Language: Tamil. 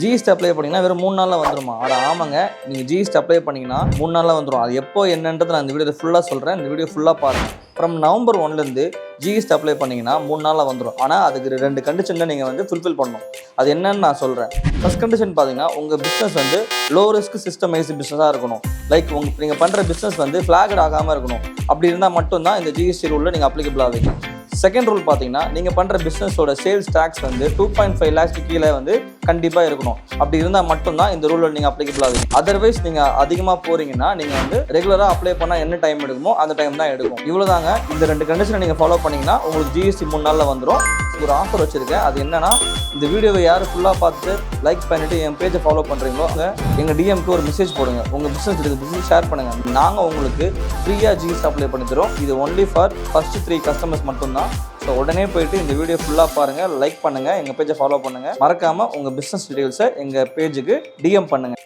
ஜிஎஸ்டி அப்ளை பண்ணிங்கன்னா வெறும் 3 நாளில் வந்துருமா? ஆமாங்க, நீங்கள் ஜிஎஸ்டி அப்ளை பண்ணிங்கன்னா 3 நாளில் வந்துடும். அது எப்போ என்னன்றது நான் இந்த வீடியோவில் ஃபுல்லாக சொல்கிறேன். இந்த வீடியோ ஃபுல்லாக பாருங்கள். ஃப்ரம் நவம்பர் 1லேருந்து ஜிஎஸ்டி அப்ளை பண்ணிங்கன்னா 3 நாளில் வந்துடும். ஆனால் அதுக்கு 2 கண்டிஷன் நீங்கள் வந்து ஃபுல்ஃபில் பண்ணணும். அது என்னன்னு நான் சொல்கிறேன். ஃபர்ஸ்ட் கண்டிஷன் பார்த்தீங்கன்னா, உங்கள் பிஸ்னஸ் வந்து லோ ரிஸ்க் சிஸ்டமைஸ்டு பிஸ்னஸாக இருக்கணும். லைக் நீங்கள் பண்ணுற பிஸ்னஸ் வந்து ஃப்ளாகட் ஆகாமல் இருக்கணும். அப்படி இருந்தால் மட்டும்தான் இந்த ஜிஎஸ்டி ரூலில் நீங்கள் அப்ளிகபிள் ஆவீங்க. செகண்ட் ரூல் பார்த்தீங்கன்னா, நீங்கள் பண்ணுற பிஸ்னஸோட சேல்ஸ் டேக்ஸ் வந்து 2.5 lakhs கீழே வந்து கண்டிப்பாக இருக்கணும். அப்படி இருந்தால் மட்டும்தான் இந்த ரூலில் நீங்கள் அப்ளிகபிள் ஆகுங்க. அதர்வைஸ் நீங்கள் அதிகமாக போகிறீங்கன்னா நீங்கள் வந்து ரெகுலராக அப்ளை பண்ணால் என்ன டைம் எடுக்குமோ அந்த டைம் தான் எடுக்கும். இவ்வளோதாங்க. இந்த 2 கண்டிஷனை நீங்கள் ஃபாலோ பண்ணிங்கன்னா உங்களுக்கு ஜிஎஸ்டி 3 நாளில் வந்துடும். ஒரு ஆஃபர் வச்சுருக்கேன். அது என்னன்னா, இந்த வீடியோவை யார் ஃபுல்லாக பார்த்துட்டு லைக் பண்ணிவிட்டு என் பேஜை ஃபாலோ பண்ணுறீங்களோ எங்கள் டிஎம்க்கு ஒரு மெசேஜ் போடுங்க. உங்கள் பிஸ்னஸ் ஷேர் பண்ணுங்கள். நாங்கள் உங்களுக்கு ஃப்ரீயாக ஜிஎஸ்டி அப்ளை பண்ணி தரோம். இது ஒன்லி ஃபார் ஃபர்ஸ்ட் 3 கஸ்டமர்ஸ் மட்டும்தான். ஸோ உடனே போயிட்டு இந்த வீடியோ ஃபுல்லாக பாருங்கள், லைக் பண்ணுங்கள், எங்கள் பேஜை ஃபாலோ பண்ணுங்கள். மறக்காமல் உங்கள் பிஸ்னஸ் டீட்டெயில்ஸை எங்கள் பேஜுக்கு டிஎம் பண்ணுங்கள்.